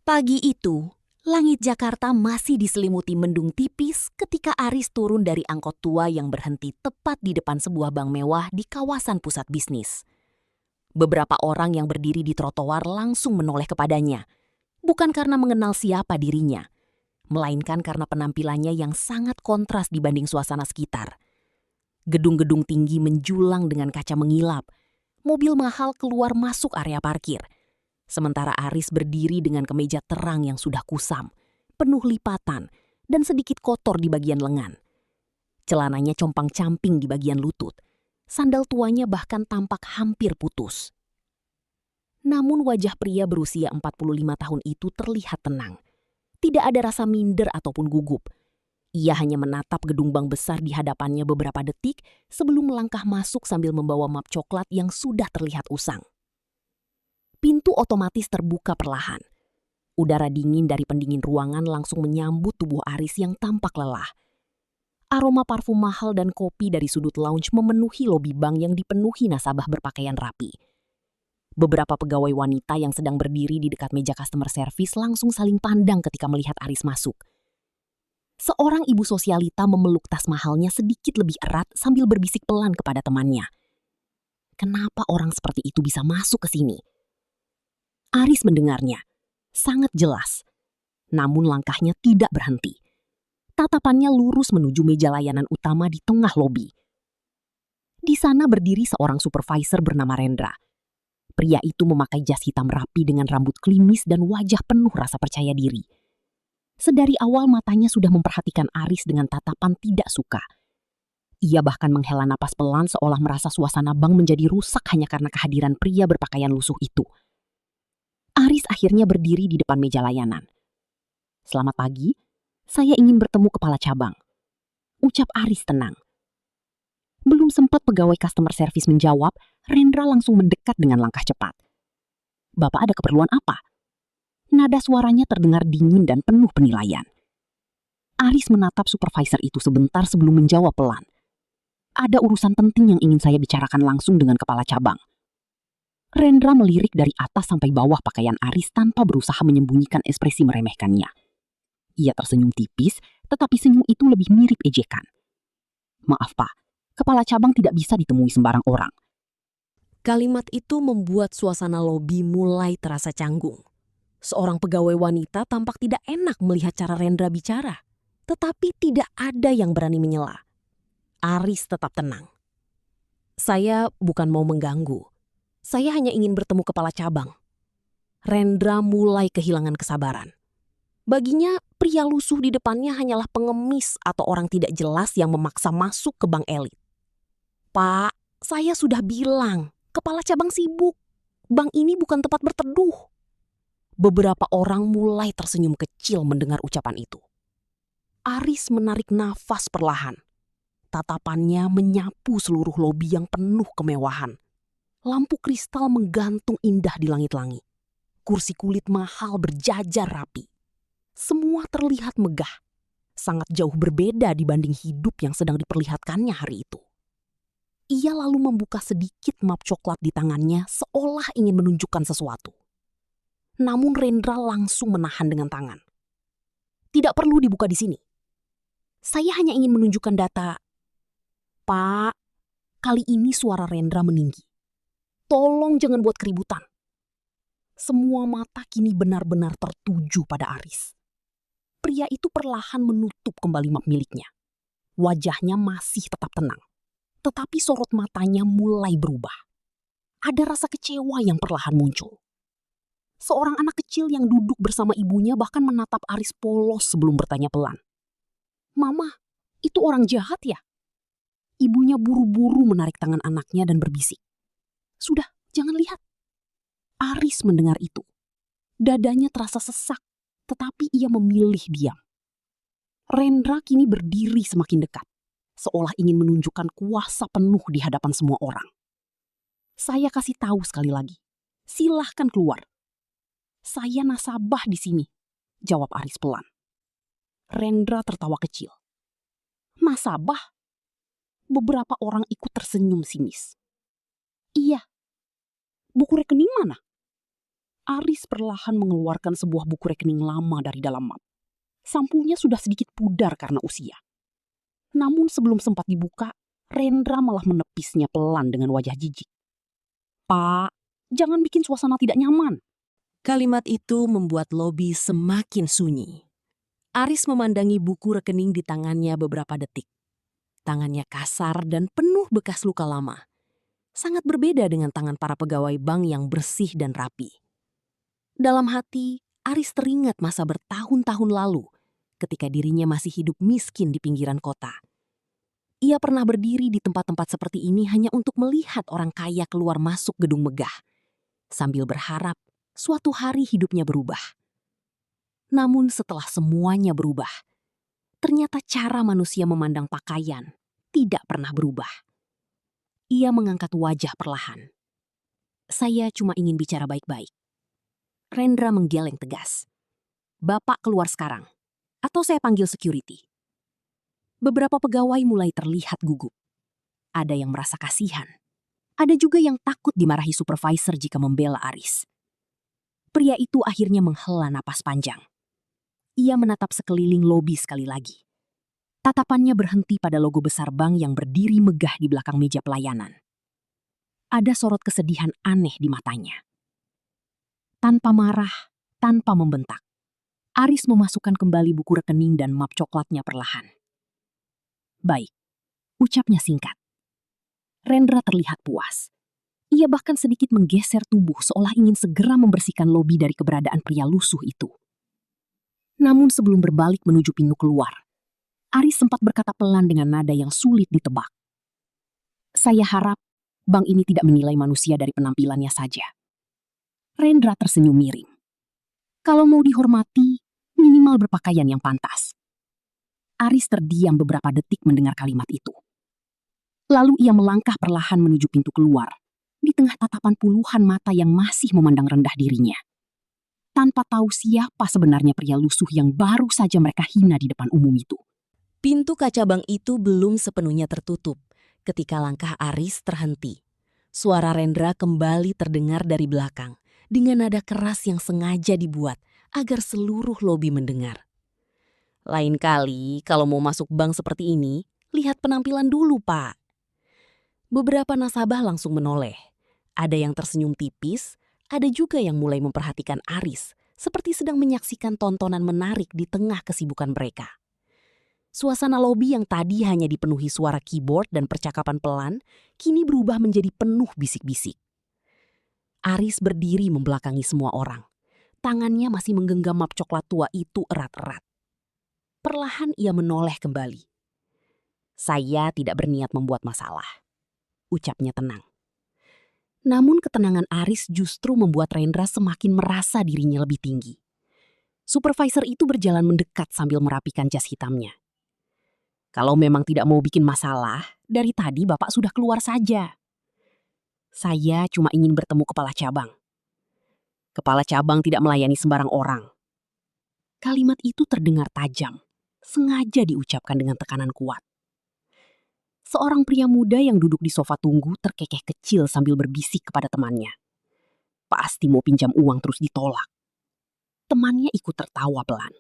Pagi itu, langit Jakarta masih diselimuti mendung tipis ketika Aris turun dari angkot tua yang berhenti tepat di depan sebuah bank mewah di kawasan pusat bisnis. Beberapa orang yang berdiri di trotoar langsung menoleh kepadanya, bukan karena mengenal siapa dirinya, melainkan karena penampilannya yang sangat kontras dibanding suasana sekitar. Gedung-gedung tinggi menjulang dengan kaca mengilap, mobil mahal keluar masuk area parkir. Sementara Aris berdiri dengan kemeja terang yang sudah kusam, penuh lipatan, dan sedikit kotor di bagian lengan. Celananya compang-camping di bagian lutut. Sandal tuanya bahkan tampak hampir putus. Namun wajah pria berusia 45 tahun itu terlihat tenang. Tidak ada rasa minder ataupun gugup. Ia hanya menatap gedung bank besar di hadapannya beberapa detik sebelum melangkah masuk sambil membawa map coklat yang sudah terlihat usang. Pintu otomatis terbuka perlahan. Udara dingin dari pendingin ruangan langsung menyambut tubuh Aris yang tampak lelah. Aroma parfum mahal dan kopi dari sudut lounge memenuhi lobi bank yang dipenuhi nasabah berpakaian rapi. Beberapa pegawai wanita yang sedang berdiri di dekat meja customer service langsung saling pandang ketika melihat Aris masuk. Seorang ibu sosialita memeluk tas mahalnya sedikit lebih erat sambil berbisik pelan kepada temannya. Kenapa orang seperti itu bisa masuk ke sini? Aris mendengarnya, sangat jelas. Namun langkahnya tidak berhenti. Tatapannya lurus menuju meja layanan utama di tengah lobi. Di sana berdiri seorang supervisor bernama Rendra. Pria itu memakai jas hitam rapi dengan rambut klimis dan wajah penuh rasa percaya diri. Sedari awal matanya sudah memperhatikan Aris dengan tatapan tidak suka. Ia bahkan menghela napas pelan seolah merasa suasana bank menjadi rusak hanya karena kehadiran pria berpakaian lusuh itu. Aris akhirnya berdiri di depan meja layanan. "Selamat pagi, saya ingin bertemu kepala cabang," ucap Aris tenang. Belum sempat pegawai customer service menjawab, Rendra langsung mendekat dengan langkah cepat. "Bapak ada keperluan apa?" Nada suaranya terdengar dingin dan penuh penilaian. Aris menatap supervisor itu sebentar sebelum menjawab pelan. "Ada urusan penting yang ingin saya bicarakan langsung dengan kepala cabang." Rendra melirik dari atas sampai bawah pakaian Aris tanpa berusaha menyembunyikan ekspresi meremehkannya. Ia tersenyum tipis, tetapi senyum itu lebih mirip ejekan. "Maaf Pak, kepala cabang tidak bisa ditemui sembarang orang." Kalimat itu membuat suasana lobi mulai terasa canggung. Seorang pegawai wanita tampak tidak enak melihat cara Rendra bicara, tetapi tidak ada yang berani menyela. Aris tetap tenang. "Saya bukan mau mengganggu. Saya hanya ingin bertemu kepala cabang." Rendra mulai kehilangan kesabaran. Baginya, pria lusuh di depannya hanyalah pengemis atau orang tidak jelas yang memaksa masuk ke bank elit. "Pak, saya sudah bilang, kepala cabang sibuk. Bank ini bukan tempat berteduh." Beberapa orang mulai tersenyum kecil mendengar ucapan itu. Aris menarik nafas perlahan. Tatapannya menyapu seluruh lobi yang penuh kemewahan. Lampu kristal menggantung indah di langit-langit. Kursi kulit mahal berjajar rapi. Semua terlihat megah. Sangat jauh berbeda dibanding hidup yang sedang diperlihatkannya hari itu. Ia lalu membuka sedikit map coklat di tangannya seolah ingin menunjukkan sesuatu. Namun Rendra langsung menahan dengan tangan. "Tidak perlu dibuka di sini. Saya hanya ingin menunjukkan data." "Pak," kali ini suara Rendra meninggi. "Tolong jangan buat keributan." Semua mata kini benar-benar tertuju pada Aris. Pria itu perlahan menutup kembali map miliknya. Wajahnya masih tetap tenang, tetapi sorot matanya mulai berubah. Ada rasa kecewa yang perlahan muncul. Seorang anak kecil yang duduk bersama ibunya bahkan menatap Aris polos sebelum bertanya pelan, "Mama, itu orang jahat ya?" Ibunya buru-buru menarik tangan anaknya dan berbisik, "Sudah, jangan lihat." Aris mendengar itu. Dadanya terasa sesak, tetapi ia memilih diam. Rendra kini berdiri semakin dekat, seolah ingin menunjukkan kuasa penuh di hadapan semua orang. "Saya kasih tahu sekali lagi, silahkan keluar." "Saya nasabah di sini," jawab Aris pelan. Rendra tertawa kecil. "Nasabah?" Beberapa orang ikut tersenyum sinis. "Iya." "Buku rekening mana?" Aris perlahan mengeluarkan sebuah buku rekening lama dari dalam map. Sampulnya sudah sedikit pudar karena usia. Namun sebelum sempat dibuka, Rendra malah menepisnya pelan dengan wajah jijik. "Pak, jangan bikin suasana tidak nyaman." Kalimat itu membuat lobi semakin sunyi. Aris memandangi buku rekening di tangannya beberapa detik. Tangannya kasar dan penuh bekas luka lama. Sangat berbeda dengan tangan para pegawai bank yang bersih dan rapi. Dalam hati, Aris teringat masa bertahun-tahun lalu ketika dirinya masih hidup miskin di pinggiran kota. Ia pernah berdiri di tempat-tempat seperti ini hanya untuk melihat orang kaya keluar masuk gedung megah, sambil berharap suatu hari hidupnya berubah. Namun setelah semuanya berubah, ternyata cara manusia memandang pakaian tidak pernah berubah. Ia mengangkat wajah perlahan. "Saya cuma ingin bicara baik-baik." Rendra menggeleng tegas. "Bapak keluar sekarang, atau saya panggil security." Beberapa pegawai mulai terlihat gugup. Ada yang merasa kasihan. Ada juga yang takut dimarahi supervisor jika membela Aris. Pria itu akhirnya menghela napas panjang. Ia menatap sekeliling lobi sekali lagi. Tatapannya berhenti pada logo besar bank yang berdiri megah di belakang meja pelayanan. Ada sorot kesedihan aneh di matanya. Tanpa marah, tanpa membentak, Aris memasukkan kembali buku rekening dan map coklatnya perlahan. "Baik," ucapnya singkat. Rendra terlihat puas. Ia bahkan sedikit menggeser tubuh seolah ingin segera membersihkan lobi dari keberadaan pria lusuh itu. Namun sebelum berbalik menuju pintu keluar, Aris sempat berkata pelan dengan nada yang sulit ditebak. "Saya harap bank ini tidak menilai manusia dari penampilannya saja." Rendra tersenyum miring. "Kalau mau dihormati, minimal berpakaian yang pantas." Aris terdiam beberapa detik mendengar kalimat itu. Lalu ia melangkah perlahan menuju pintu keluar, di tengah tatapan puluhan mata yang masih memandang rendah dirinya. Tanpa tahu siapa sebenarnya pria lusuh yang baru saja mereka hina di depan umum itu. Pintu kaca bank itu belum sepenuhnya tertutup ketika langkah Aris terhenti. Suara Rendra kembali terdengar dari belakang dengan nada keras yang sengaja dibuat agar seluruh lobi mendengar. "Lain kali kalau mau masuk bank seperti ini, lihat penampilan dulu, Pak." Beberapa nasabah langsung menoleh. Ada yang tersenyum tipis, ada juga yang mulai memperhatikan Aris seperti sedang menyaksikan tontonan menarik di tengah kesibukan mereka. Suasana lobi yang tadi hanya dipenuhi suara keyboard dan percakapan pelan, kini berubah menjadi penuh bisik-bisik. Aris berdiri membelakangi semua orang. Tangannya masih menggenggam map coklat tua itu erat-erat. Perlahan ia menoleh kembali. "Saya tidak berniat membuat masalah," ucapnya tenang. Namun ketenangan Aris justru membuat Rendra semakin merasa dirinya lebih tinggi. Supervisor itu berjalan mendekat sambil merapikan jas hitamnya. "Kalau memang tidak mau bikin masalah, dari tadi Bapak sudah keluar saja. Saya cuma ingin bertemu kepala cabang. Kepala cabang tidak melayani sembarang orang." Kalimat itu terdengar tajam, sengaja diucapkan dengan tekanan kuat. Seorang pria muda yang duduk di sofa tunggu terkekeh kecil sambil berbisik kepada temannya. Pasti mau pinjam uang terus ditolak. Temannya ikut tertawa pelan.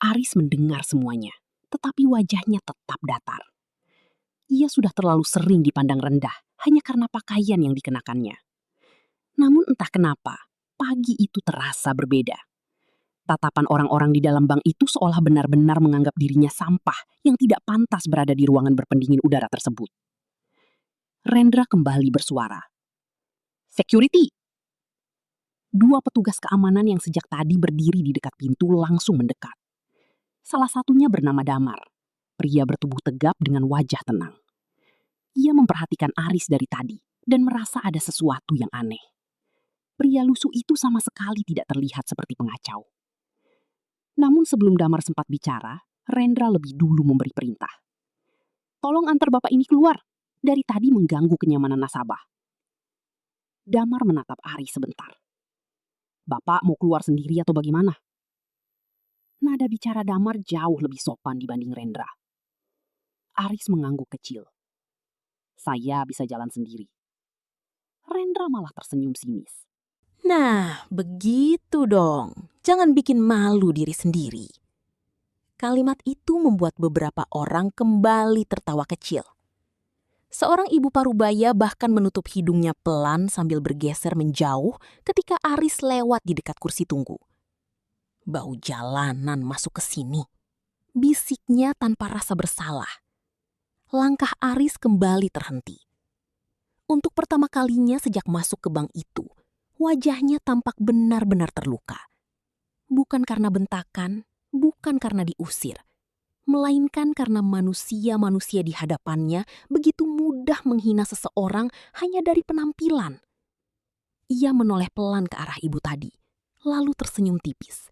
Aris mendengar semuanya, tetapi wajahnya tetap datar. Ia sudah terlalu sering dipandang rendah hanya karena pakaian yang dikenakannya. Namun entah kenapa, pagi itu terasa berbeda. Tatapan orang-orang di dalam bank itu seolah benar-benar menganggap dirinya sampah yang tidak pantas berada di ruangan berpendingin udara tersebut. Rendra kembali bersuara. "Security!" Dua petugas keamanan yang sejak tadi berdiri di dekat pintu langsung mendekat. Salah satunya bernama Damar, pria bertubuh tegap dengan wajah tenang. Ia memperhatikan Aris dari tadi dan merasa ada sesuatu yang aneh. Pria lusuh itu sama sekali tidak terlihat seperti pengacau. Namun sebelum Damar sempat bicara, Rendra lebih dulu memberi perintah. "Tolong antar bapak ini keluar. Dari tadi mengganggu kenyamanan nasabah." Damar menatap Aris sebentar. "Bapak mau keluar sendiri atau bagaimana?" Nada bicara Damar jauh lebih sopan dibanding Rendra. Aris mengangguk kecil. "Saya bisa jalan sendiri." Rendra malah tersenyum sinis. Nah, begitu dong. Jangan bikin malu diri sendiri. Kalimat itu membuat beberapa orang kembali tertawa kecil. Seorang ibu parubaya bahkan menutup hidungnya pelan sambil bergeser menjauh ketika Aris lewat di dekat kursi tunggu. Bau jalanan masuk ke sini. Bisiknya tanpa rasa bersalah. Langkah Aris kembali terhenti. Untuk pertama kalinya sejak masuk ke bank itu, wajahnya tampak benar-benar terluka. Bukan karena bentakan, bukan karena diusir, melainkan karena manusia-manusia di hadapannya begitu mudah menghina seseorang hanya dari penampilan. Ia menoleh pelan ke arah ibu tadi, lalu tersenyum tipis.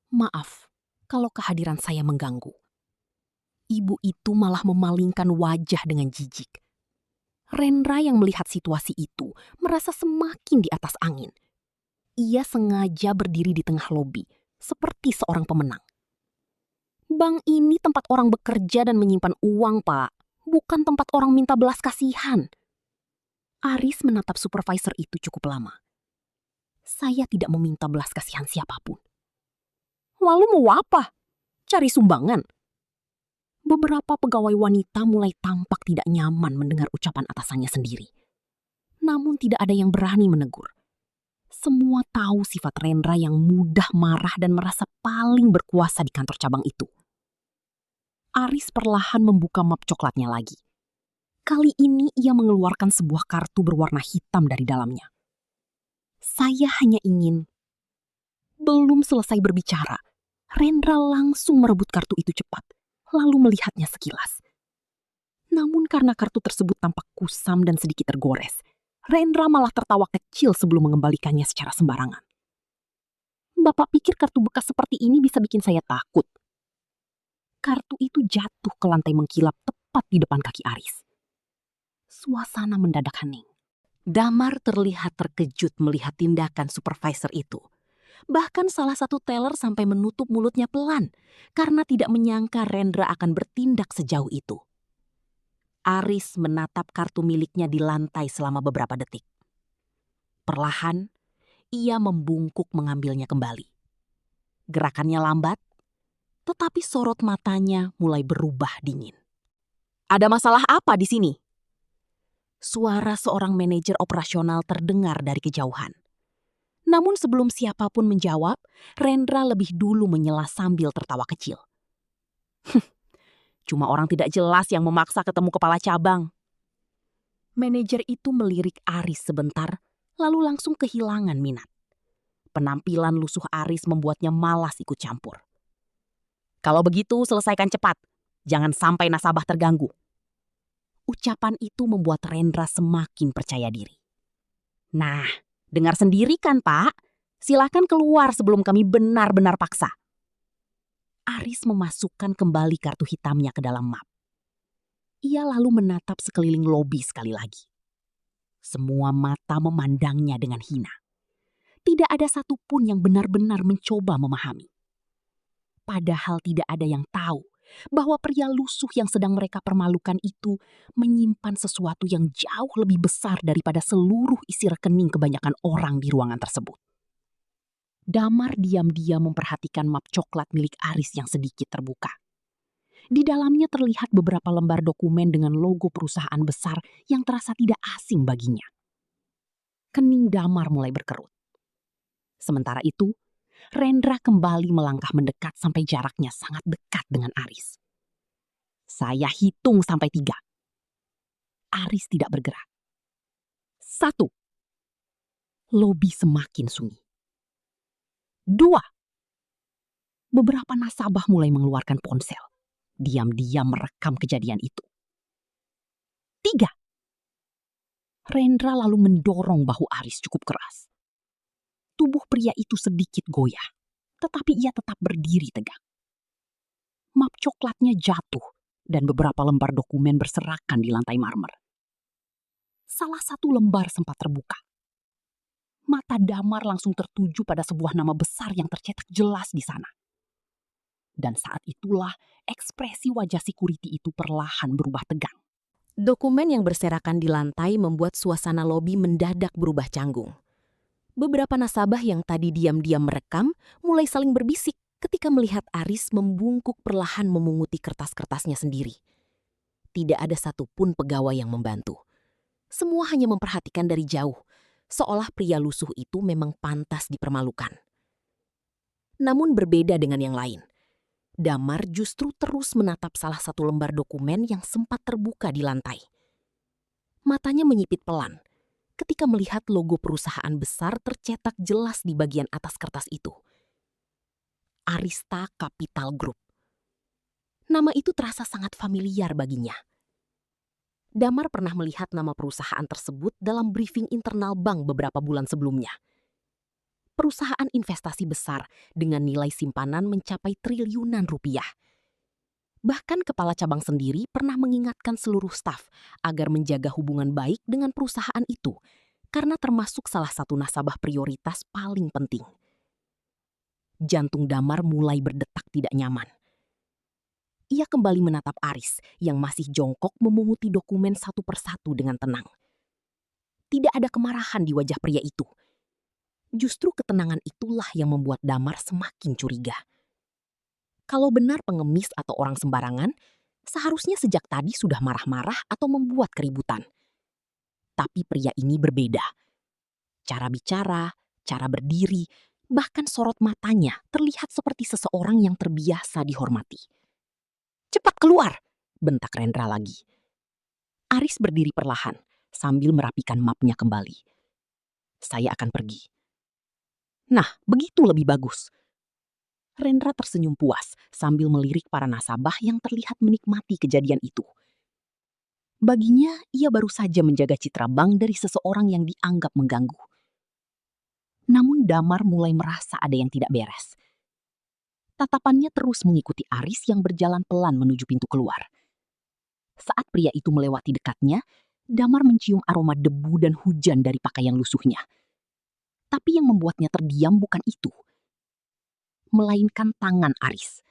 Maaf kalau kehadiran saya mengganggu. Ibu itu malah memalingkan wajah dengan jijik. Rendra yang melihat situasi itu merasa semakin di atas angin. Ia sengaja berdiri di tengah lobi, seperti seorang pemenang. Bank ini tempat orang bekerja dan menyimpan uang, Pak. Bukan tempat orang minta belas kasihan. Aris menatap supervisor itu cukup lama. Saya tidak meminta belas kasihan siapapun. Lalu mau apa? Cari sumbangan? Beberapa pegawai wanita mulai tampak tidak nyaman mendengar ucapan atasannya sendiri. Namun tidak ada yang berani menegur. Semua tahu sifat Rendra yang mudah marah dan merasa paling berkuasa di kantor cabang itu. Aris perlahan membuka map coklatnya lagi. Kali ini ia mengeluarkan sebuah kartu berwarna hitam dari dalamnya. Saya hanya ingin... Belum selesai berbicara, Rendra langsung merebut kartu itu cepat, lalu melihatnya sekilas. Namun karena kartu tersebut tampak kusam dan sedikit tergores, Rendra malah tertawa kecil sebelum mengembalikannya secara sembarangan. Bapak pikir kartu bekas seperti ini bisa bikin saya takut? Kartu itu jatuh ke lantai mengkilap tepat di depan kaki Aris. Suasana mendadak hening. Damar terlihat terkejut melihat tindakan supervisor itu. Bahkan salah satu teller sampai menutup mulutnya pelan karena tidak menyangka Rendra akan bertindak sejauh itu. Aris menatap kartu miliknya di lantai selama beberapa detik. Perlahan, ia membungkuk mengambilnya kembali. Gerakannya lambat, tetapi sorot matanya mulai berubah dingin. Ada masalah apa di sini? Suara seorang manajer operasional terdengar dari kejauhan. Namun sebelum siapapun menjawab, Rendra lebih dulu menyela sambil tertawa kecil. Cuma orang tidak jelas yang memaksa ketemu kepala cabang. Manajer itu melirik Aris sebentar, lalu langsung kehilangan minat. Penampilan lusuh Aris membuatnya malas ikut campur. Kalau begitu selesaikan cepat, jangan sampai nasabah terganggu. Ucapan itu membuat Rendra semakin percaya diri. Nah, dengar sendiri kan, Pak? Silakan keluar sebelum kami benar-benar paksa. Aris memasukkan kembali kartu hitamnya ke dalam map. Ia lalu menatap sekeliling lobi sekali lagi. Semua mata memandangnya dengan hina. Tidak ada satupun yang benar-benar mencoba memahami. Padahal tidak ada yang tahu bahwa pria lusuh yang sedang mereka permalukan itu menyimpan sesuatu yang jauh lebih besar daripada seluruh isi rekening kebanyakan orang di ruangan tersebut. Damar diam-diam memperhatikan map coklat milik Aris yang sedikit terbuka. Di dalamnya terlihat beberapa lembar dokumen dengan logo perusahaan besar yang terasa tidak asing baginya. Kening Damar mulai berkerut. Sementara itu, Rendra kembali melangkah mendekat sampai jaraknya sangat dekat dengan Aris. Saya hitung sampai 3. Aris tidak bergerak. 1. Lobi semakin sunyi. 2. Beberapa nasabah mulai mengeluarkan ponsel. Diam-diam merekam kejadian itu. 3. Rendra lalu mendorong bahu Aris cukup keras. Tubuh pria itu sedikit goyah, tetapi ia tetap berdiri tegak. Map coklatnya jatuh dan beberapa lembar dokumen berserakan di lantai marmer. Salah satu lembar sempat terbuka. Mata Damar langsung tertuju pada sebuah nama besar yang tercetak jelas di sana. Dan saat itulah ekspresi wajah security itu perlahan berubah tegang. Dokumen yang berserakan di lantai membuat suasana lobi mendadak berubah canggung. Beberapa nasabah yang tadi diam-diam merekam mulai saling berbisik ketika melihat Aris membungkuk perlahan memunguti kertas-kertasnya sendiri. Tidak ada satupun pegawai yang membantu. Semua hanya memperhatikan dari jauh, seolah pria lusuh itu memang pantas dipermalukan. Namun berbeda dengan yang lain. Damar justru terus menatap salah satu lembar dokumen yang sempat terbuka di lantai. Matanya menyipit pelan ketika melihat logo perusahaan besar tercetak jelas di bagian atas kertas itu. Arista Capital Group. Nama itu terasa sangat familiar baginya. Damar pernah melihat nama perusahaan tersebut dalam briefing internal bank beberapa bulan sebelumnya. Perusahaan investasi besar dengan nilai simpanan mencapai triliunan rupiah. Bahkan kepala cabang sendiri pernah mengingatkan seluruh staf agar menjaga hubungan baik dengan perusahaan itu karena termasuk salah satu nasabah prioritas paling penting. Jantung Damar mulai berdetak tidak nyaman. Ia kembali menatap Aris yang masih jongkok memunguti dokumen satu persatu dengan tenang. Tidak ada kemarahan di wajah pria itu. Justru ketenangan itulah yang membuat Damar semakin curiga. Kalau benar pengemis atau orang sembarangan, seharusnya sejak tadi sudah marah-marah atau membuat keributan. Tapi pria ini berbeda. Cara bicara, cara berdiri, bahkan sorot matanya terlihat seperti seseorang yang terbiasa dihormati. "Cepat keluar!" bentak Rendra lagi. Aris berdiri perlahan sambil merapikan mapnya kembali. "Saya akan pergi." "Nah, begitu lebih bagus." Rendra tersenyum puas sambil melirik para nasabah yang terlihat menikmati kejadian itu. Baginya, ia baru saja menjaga citra bank dari seseorang yang dianggap mengganggu. Namun Damar mulai merasa ada yang tidak beres. Tatapannya terus mengikuti Aris yang berjalan pelan menuju pintu keluar. Saat pria itu melewati dekatnya, Damar mencium aroma debu dan hujan dari pakaian lusuhnya. Tapi yang membuatnya terdiam bukan itu, melainkan tangan Aris.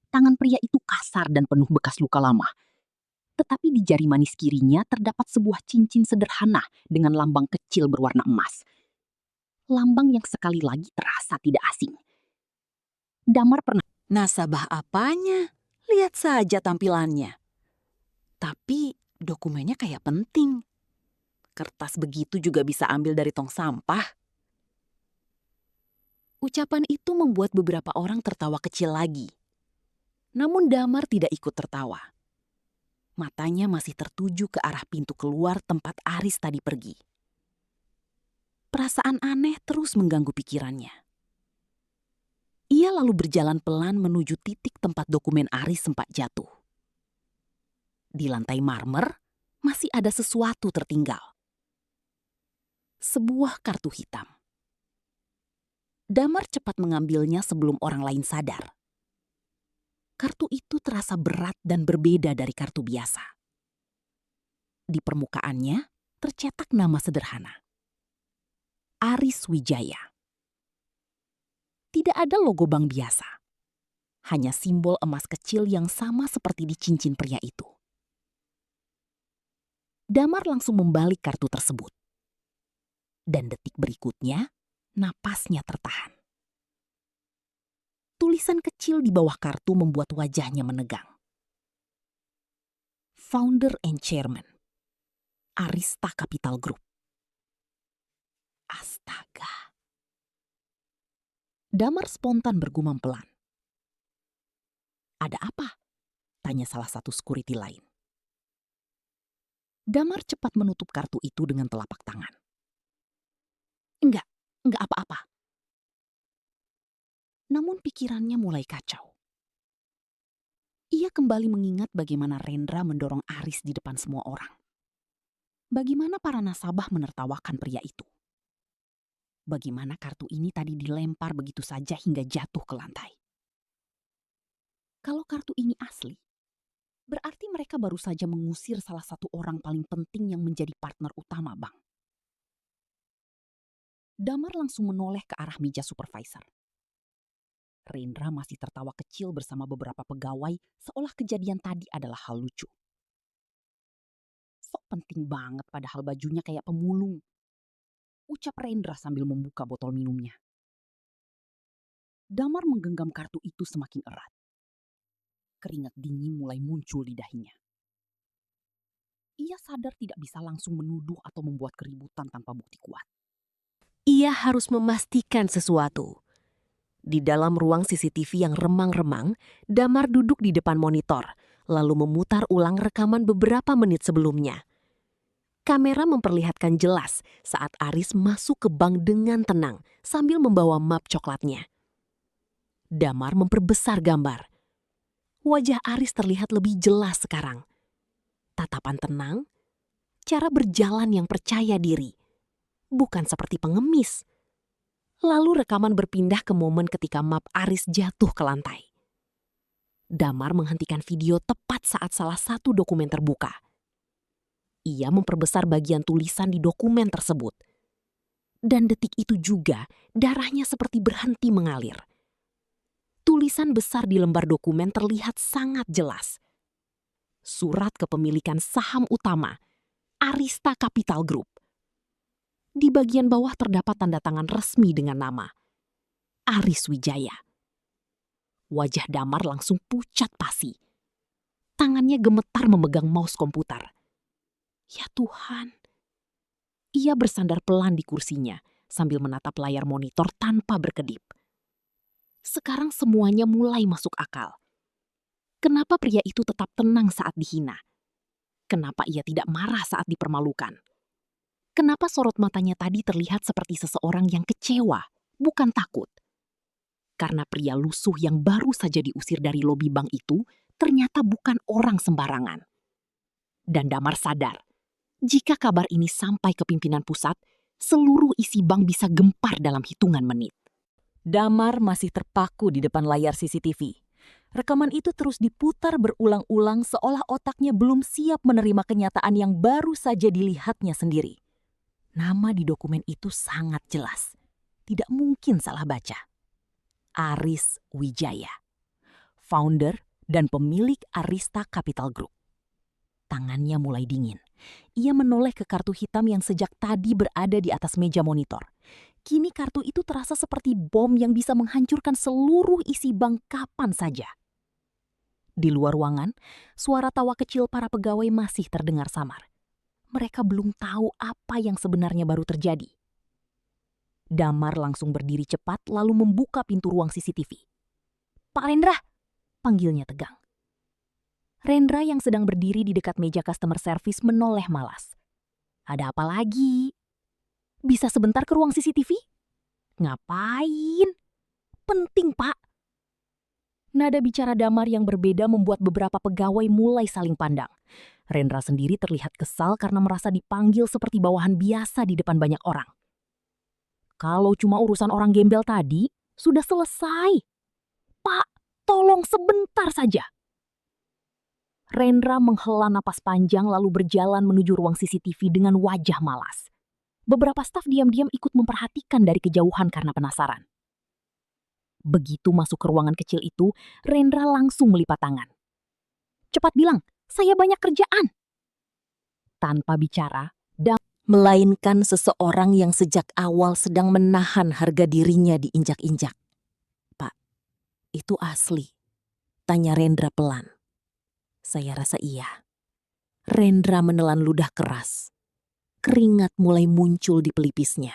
Tangan pria itu kasar dan penuh bekas luka lama. Tetapi di jari manis kirinya terdapat sebuah cincin sederhana dengan lambang kecil berwarna emas. Lambang yang sekali lagi terasa tidak asing. Damar pernah... Nasabah apanya? Lihat saja tampilannya. Tapi dokumennya kayak penting. Kertas begitu juga bisa ambil dari tong sampah. Ucapan itu membuat beberapa orang tertawa kecil lagi. Namun Damar tidak ikut tertawa. Matanya masih tertuju ke arah pintu keluar tempat Aris tadi pergi. Perasaan aneh terus mengganggu pikirannya. Ia lalu berjalan pelan menuju titik tempat dokumen Aris sempat jatuh. Di lantai marmer masih ada sesuatu tertinggal. Sebuah kartu hitam. Damar cepat mengambilnya sebelum orang lain sadar. Kartu itu terasa berat dan berbeda dari kartu biasa. Di permukaannya tercetak nama sederhana. Aris Wijaya. Tidak ada logo bank biasa. Hanya simbol emas kecil yang sama seperti di cincin pria itu. Damar langsung membalik kartu tersebut. Dan detik berikutnya, napasnya tertahan. Tulisan kecil di bawah kartu membuat wajahnya menegang. Founder and Chairman, Arista Capital Group. Astaga. Damar spontan bergumam pelan. "Ada apa?" tanya salah satu security lain. Damar cepat menutup kartu itu dengan telapak tangan. Enggak apa-apa." Namun pikirannya mulai kacau. Ia kembali mengingat bagaimana Rendra mendorong Aris di depan semua orang. Bagaimana para nasabah menertawakan pria itu. Bagaimana kartu ini tadi dilempar begitu saja hingga jatuh ke lantai. Kalau kartu ini asli, berarti mereka baru saja mengusir salah satu orang paling penting yang menjadi partner utama bank. Damar langsung menoleh ke arah meja supervisor. Rendra masih tertawa kecil bersama beberapa pegawai seolah kejadian tadi adalah hal lucu. Sok penting banget padahal bajunya kayak pemulung. ucap Rendra sambil membuka botol minumnya. Damar menggenggam kartu itu semakin erat. Keringat dingin mulai muncul di dahinya. Ia sadar tidak bisa langsung menuduh atau membuat keributan tanpa bukti kuat. Ia harus memastikan sesuatu. Di dalam ruang CCTV yang remang-remang, Damar duduk di depan monitor, lalu memutar ulang rekaman beberapa menit sebelumnya. Kamera memperlihatkan jelas saat Aris masuk ke bank dengan tenang sambil membawa map coklatnya. Damar memperbesar gambar. Wajah Aris terlihat lebih jelas sekarang. Tatapan tenang, cara berjalan yang percaya diri. Bukan seperti pengemis. Lalu rekaman berpindah ke momen ketika map Aris jatuh ke lantai. Damar menghentikan video tepat saat salah satu dokumen terbuka. Ia memperbesar bagian tulisan di dokumen tersebut. Dan detik itu juga darahnya seperti berhenti mengalir. Tulisan besar di lembar dokumen terlihat sangat jelas. Surat kepemilikan saham utama, Arista Capital Group. Di bagian bawah terdapat tanda tangan resmi dengan nama Aris Wijaya. Wajah Damar langsung pucat pasi. Tangannya gemetar memegang mouse komputer. Ya Tuhan. Ia bersandar pelan di kursinya sambil menatap layar monitor tanpa berkedip. Sekarang semuanya mulai masuk akal. Kenapa pria itu tetap tenang saat dihina? Kenapa ia tidak marah saat dipermalukan? Kenapa sorot matanya tadi terlihat seperti seseorang yang kecewa, bukan takut? Karena pria lusuh yang baru saja diusir dari lobi bank itu ternyata bukan orang sembarangan. Dan Damar sadar, jika kabar ini sampai ke pimpinan pusat, seluruh isi bank bisa gempar dalam hitungan menit. Damar masih terpaku di depan layar CCTV. Rekaman itu terus diputar berulang-ulang seolah otaknya belum siap menerima kenyataan yang baru saja dilihatnya sendiri. Nama di dokumen itu sangat jelas. Tidak mungkin salah baca. Aris Wijaya, founder dan pemilik Arista Capital Group. Tangannya mulai dingin. Ia menoleh ke kartu hitam yang sejak tadi berada di atas meja monitor. Kini kartu itu terasa seperti bom yang bisa menghancurkan seluruh isi bank kapan saja. Di luar ruangan, suara tawa kecil para pegawai masih terdengar samar. Mereka belum tahu apa yang sebenarnya baru terjadi. Damar langsung berdiri cepat lalu membuka pintu ruang CCTV. "Pak Rendra," panggilnya tegang. Rendra yang sedang berdiri di dekat meja customer service menoleh malas. "Ada apa lagi? Bisa sebentar ke ruang CCTV?" "Ngapain?" "Penting, Pak." Nada bicara Damar yang berbeda membuat beberapa pegawai mulai saling pandang. Rendra sendiri terlihat kesal karena merasa dipanggil seperti bawahan biasa di depan banyak orang. "Kalau cuma urusan orang gembel tadi, sudah selesai. Pak, tolong sebentar saja." Rendra menghela napas panjang lalu berjalan menuju ruang CCTV dengan wajah malas. Beberapa staf diam-diam ikut memperhatikan dari kejauhan karena penasaran. Begitu masuk ke ruangan kecil itu, Rendra langsung melipat tangan. "Cepat bilang, saya banyak kerjaan." Tanpa bicara, melainkan seseorang yang sejak awal sedang menahan harga dirinya diinjak-injak. "Pak, itu asli?" tanya Rendra pelan. "Saya rasa iya." Rendra menelan ludah keras. Keringat mulai muncul di pelipisnya.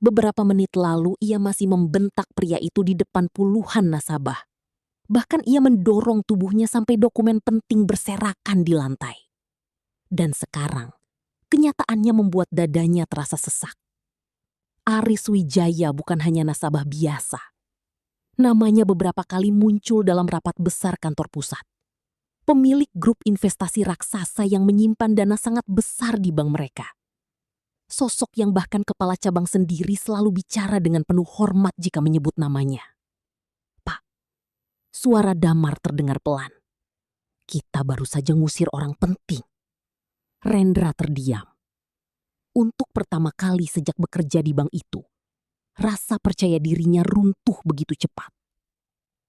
Beberapa menit lalu ia masih membentak pria itu di depan puluhan nasabah. Bahkan ia mendorong tubuhnya sampai dokumen penting berserakan di lantai. Dan sekarang, kenyataannya membuat dadanya terasa sesak. Aris Wijaya bukan hanya nasabah biasa. Namanya beberapa kali muncul dalam rapat besar kantor pusat. Pemilik grup investasi raksasa yang menyimpan dana sangat besar di bank mereka. Sosok yang bahkan kepala cabang sendiri selalu bicara dengan penuh hormat jika menyebut namanya. "Pak," suara Damar terdengar pelan. "Kita baru saja ngusir orang penting." Rendra terdiam. Untuk pertama kali sejak bekerja di bank itu, rasa percaya dirinya runtuh begitu cepat.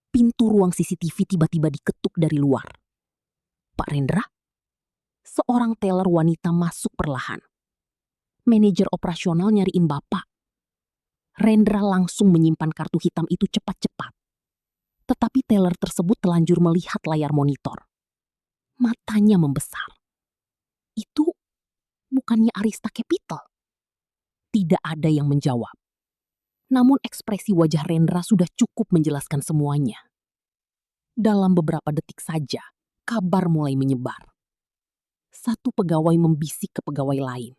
Pintu ruang CCTV tiba-tiba diketuk dari luar. "Pak Rendra?" Seorang teller wanita masuk perlahan. Manajer operasional nyariin bapak. Rendra langsung menyimpan kartu hitam itu cepat-cepat. Tetapi teller tersebut telanjur melihat layar monitor. Matanya membesar. Itu bukannya Arista Capital? Tidak ada yang menjawab. Namun ekspresi wajah Rendra sudah cukup menjelaskan semuanya. Dalam beberapa detik saja, kabar mulai menyebar. Satu pegawai membisik ke pegawai lain.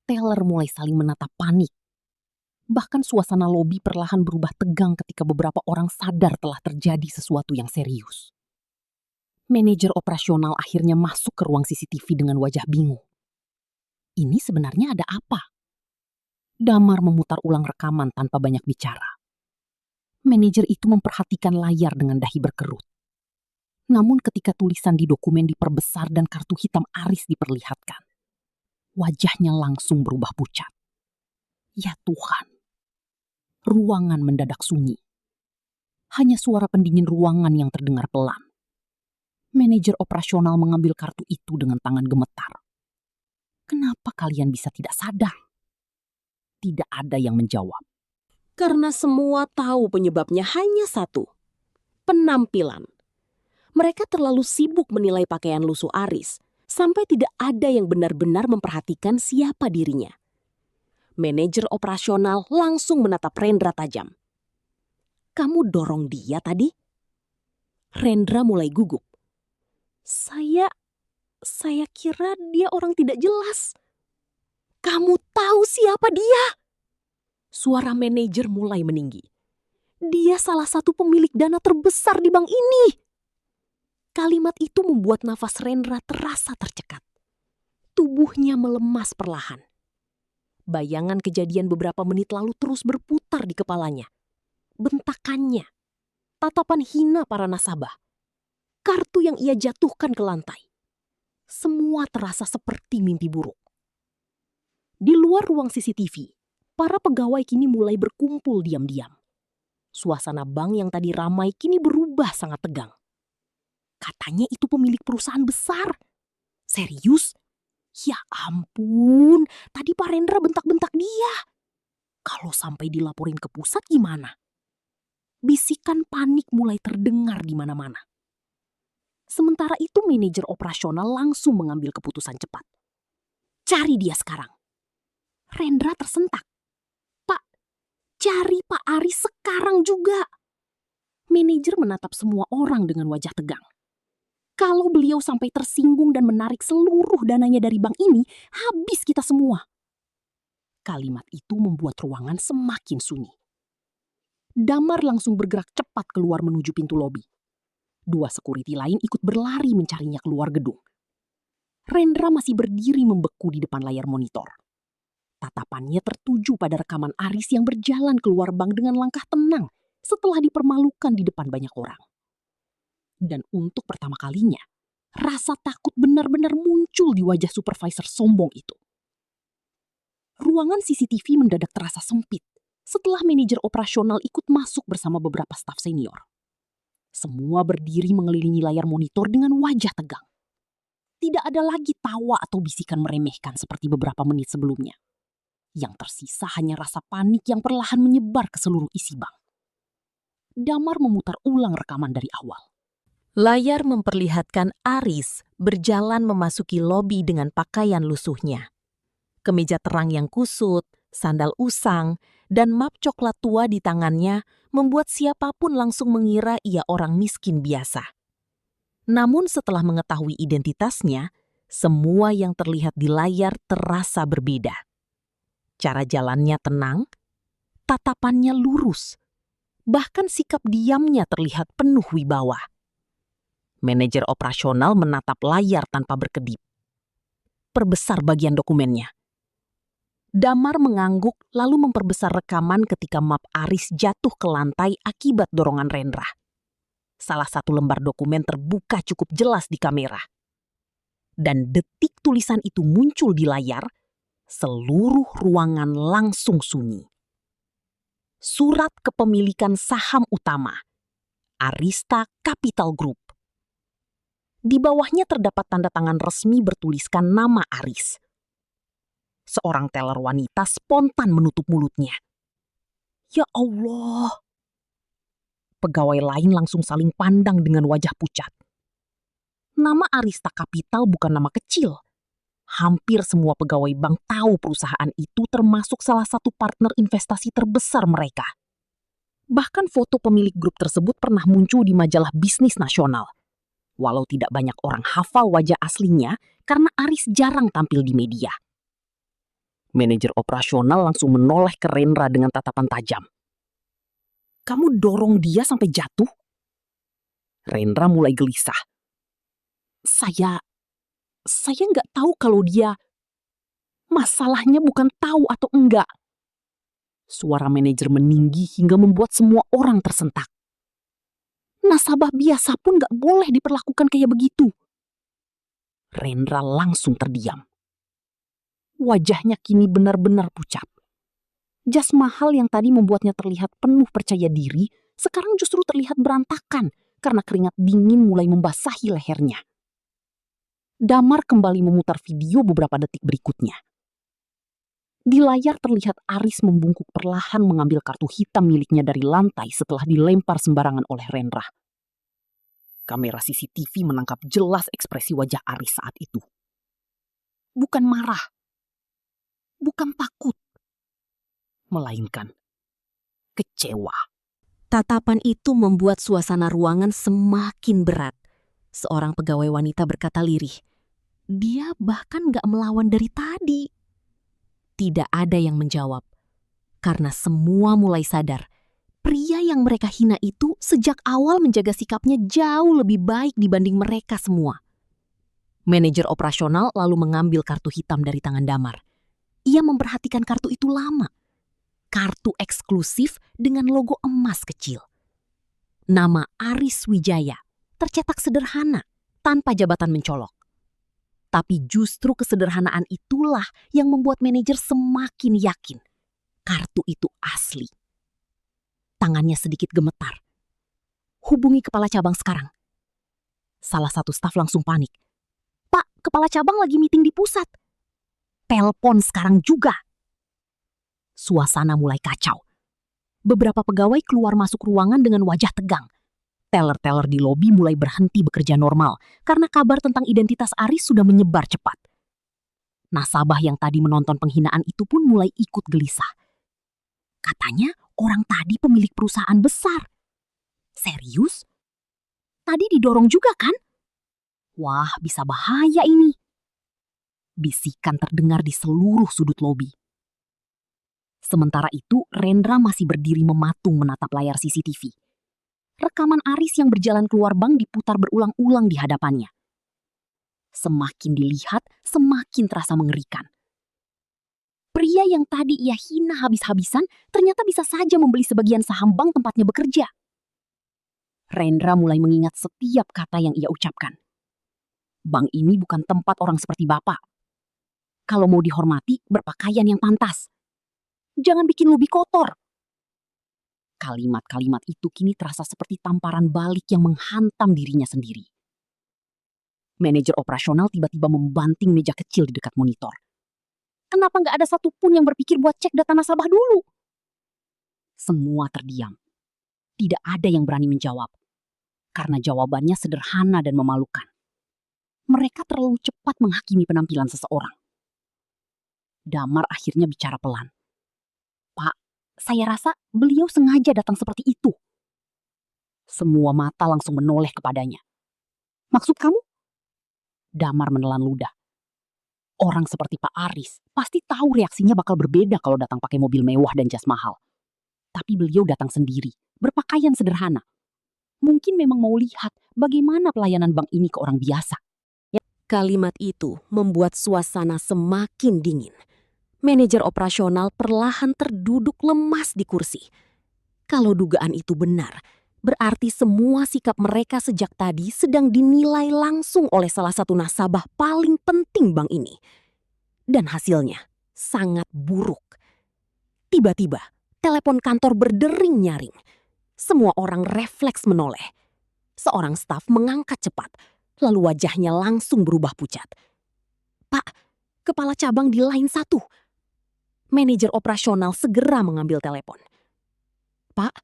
Teller mulai saling menatap panik. Bahkan suasana lobi perlahan berubah tegang ketika beberapa orang sadar telah terjadi sesuatu yang serius. Manajer operasional akhirnya masuk ke ruang CCTV dengan wajah bingung. Ini sebenarnya ada apa? Damar memutar ulang rekaman tanpa banyak bicara. Manajer itu memperhatikan layar dengan dahi berkerut. Namun ketika tulisan di dokumen diperbesar dan kartu hitam Aris diperlihatkan, wajahnya langsung berubah pucat. Ya Tuhan. Ruangan mendadak sunyi. Hanya suara pendingin ruangan yang terdengar pelan. Manajer operasional mengambil kartu itu dengan tangan gemetar. Kenapa kalian bisa tidak sadar? Tidak ada yang menjawab. Karena semua tahu penyebabnya hanya satu. Penampilan. Mereka terlalu sibuk menilai pakaian lusuh Aris, sampai tidak ada yang benar-benar memperhatikan siapa dirinya. Manajer operasional langsung menatap Rendra tajam. Kamu dorong dia tadi? Rendra mulai gugup. Saya kira dia orang tidak jelas. Kamu tahu siapa dia? Suara manajer mulai meninggi. Dia salah satu pemilik dana terbesar di bank ini. Kalimat itu membuat nafas Rendra terasa tercekat. Tubuhnya melemas perlahan. Bayangan kejadian beberapa menit lalu terus berputar di kepalanya. Bentakannya, tatapan hina para nasabah, kartu yang ia jatuhkan ke lantai. Semua terasa seperti mimpi buruk. Di luar ruang CCTV, para pegawai kini mulai berkumpul diam-diam. Suasana bank yang tadi ramai kini berubah sangat tegang. Katanya itu pemilik perusahaan besar. Serius? Ya ampun, tadi Pak Rendra bentak-bentak dia. Kalau sampai dilaporin ke pusat gimana? Bisikan panik mulai terdengar di mana-mana. Sementara itu manajer operasional langsung mengambil keputusan cepat. Cari dia sekarang. Rendra tersentak. Pak, cari Pak Aris sekarang juga. Manajer menatap semua orang dengan wajah tegang. Kalau beliau sampai tersinggung dan menarik seluruh dananya dari bank ini, habis kita semua. Kalimat itu membuat ruangan semakin sunyi. Damar langsung bergerak cepat keluar menuju pintu lobi. 2 security lain ikut berlari mencarinya keluar gedung. Rendra masih berdiri membeku di depan layar monitor. Tatapannya tertuju pada rekaman Aris yang berjalan keluar bank dengan langkah tenang setelah dipermalukan di depan banyak orang. Dan untuk pertama kalinya, rasa takut benar-benar muncul di wajah supervisor sombong itu. Ruangan CCTV mendadak terasa sempit setelah manajer operasional ikut masuk bersama beberapa staf senior. Semua berdiri mengelilingi layar monitor dengan wajah tegang. Tidak ada lagi tawa atau bisikan meremehkan seperti beberapa menit sebelumnya. Yang tersisa hanya rasa panik yang perlahan menyebar ke seluruh isi bank. Damar memutar ulang rekaman dari awal. Layar memperlihatkan Aris berjalan memasuki lobi dengan pakaian lusuhnya. Kemeja terang yang kusut, sandal usang, dan map coklat tua di tangannya membuat siapapun langsung mengira ia orang miskin biasa. Namun setelah mengetahui identitasnya, semua yang terlihat di layar terasa berbeda. Cara jalannya tenang, tatapannya lurus, bahkan sikap diamnya terlihat penuh wibawa. Manajer operasional menatap layar tanpa berkedip. Perbesar bagian dokumennya. Damar mengangguk lalu memperbesar rekaman ketika map Aris jatuh ke lantai akibat dorongan Rendra. Salah satu lembar dokumen terbuka cukup jelas di kamera. Dan detik tulisan itu muncul di layar, seluruh ruangan langsung sunyi. Surat kepemilikan saham utama, Arista Capital Group. Di bawahnya terdapat tanda tangan resmi bertuliskan nama Aris. Seorang teller wanita spontan menutup mulutnya. Ya Allah! Pegawai lain langsung saling pandang dengan wajah pucat. Nama Arista Capital bukan nama kecil. Hampir semua pegawai bank tahu perusahaan itu termasuk salah satu partner investasi terbesar mereka. Bahkan foto pemilik grup tersebut pernah muncul di majalah bisnis nasional. Walau tidak banyak orang hafal wajah aslinya karena Aris jarang tampil di media. Manajer operasional langsung menoleh ke Rendra dengan tatapan tajam. Kamu dorong dia sampai jatuh? Rendra mulai gelisah. Saya nggak tahu kalau dia... Masalahnya bukan tahu atau enggak. Suara manajer meninggi hingga membuat semua orang tersentak. Nasabah biasa pun nggak boleh diperlakukan kayak begitu. Rendra langsung terdiam. Wajahnya kini benar-benar pucat. Jas mahal yang tadi membuatnya terlihat penuh percaya diri, sekarang justru terlihat berantakan karena keringat dingin mulai membasahi lehernya. Damar kembali memutar video beberapa detik berikutnya. Di layar terlihat Aris membungkuk perlahan mengambil kartu hitam miliknya dari lantai setelah dilempar sembarangan oleh Rendra. Kamera CCTV menangkap jelas ekspresi wajah Aris saat itu. Bukan marah, bukan takut, melainkan kecewa. Tatapan itu membuat suasana ruangan semakin berat. Seorang pegawai wanita berkata lirih. Dia bahkan gak melawan dari tadi. Tidak ada yang menjawab. Karena semua mulai sadar. Pria yang mereka hina itu sejak awal menjaga sikapnya jauh lebih baik dibanding mereka semua. Manajer operasional lalu mengambil kartu hitam dari tangan Damar. Ia memperhatikan kartu itu lama. Kartu eksklusif dengan logo emas kecil. Nama Aris Wijaya tercetak sederhana tanpa jabatan mencolok. Tapi justru kesederhanaan itulah yang membuat manajer semakin yakin kartu itu asli. Tangannya sedikit gemetar. Hubungi kepala cabang sekarang. Salah satu staf langsung panik. Pak, kepala cabang lagi meeting di pusat. Telepon sekarang juga. Suasana mulai kacau. Beberapa pegawai keluar masuk ruangan dengan wajah tegang. Teller-teller di lobi mulai berhenti bekerja normal karena kabar tentang identitas Aris sudah menyebar cepat. Nasabah yang tadi menonton penghinaan itu pun mulai ikut gelisah. Katanya orang tadi pemilik perusahaan besar. Serius? Tadi didorong juga kan? Wah, bisa bahaya ini. Bisikan terdengar di seluruh sudut lobi. Sementara itu, Rendra masih berdiri mematung menatap layar CCTV. Rekaman Aris yang berjalan keluar bank diputar berulang-ulang di hadapannya. Semakin dilihat, semakin terasa mengerikan. Pria yang tadi ia hina habis-habisan ternyata bisa saja membeli sebagian saham bank tempatnya bekerja. Rendra mulai mengingat setiap kata yang ia ucapkan. Bank ini bukan tempat orang seperti Bapak. Kalau mau dihormati, berpakaian yang pantas. Jangan bikin lobi kotor. Kalimat-kalimat itu kini terasa seperti tamparan balik yang menghantam dirinya sendiri. Manajer operasional tiba-tiba membanting meja kecil di dekat monitor. Kenapa nggak ada satupun yang berpikir buat cek data nasabah dulu? Semua terdiam. Tidak ada yang berani menjawab. Karena jawabannya sederhana dan memalukan. Mereka terlalu cepat menghakimi penampilan seseorang. Damar akhirnya bicara pelan. Pak, saya rasa beliau sengaja datang seperti itu. Semua mata langsung menoleh kepadanya. Maksud kamu? Damar menelan ludah. Orang seperti Pak Aris pasti tahu reaksinya bakal berbeda kalau datang pakai mobil mewah dan jas mahal. Tapi beliau datang sendiri, berpakaian sederhana. Mungkin memang mau lihat bagaimana pelayanan bank ini ke orang biasa. Kalimat itu membuat suasana semakin dingin. Manajer operasional perlahan terduduk lemas di kursi. Kalau dugaan itu benar, berarti semua sikap mereka sejak tadi sedang dinilai langsung oleh salah satu nasabah paling penting bank ini. Dan hasilnya sangat buruk. Tiba-tiba, telepon kantor berdering nyaring. Semua orang refleks menoleh. Seorang staf mengangkat cepat, lalu wajahnya langsung berubah pucat. Pak, kepala cabang di line 1. Manajer operasional segera mengambil telepon. "Pak,"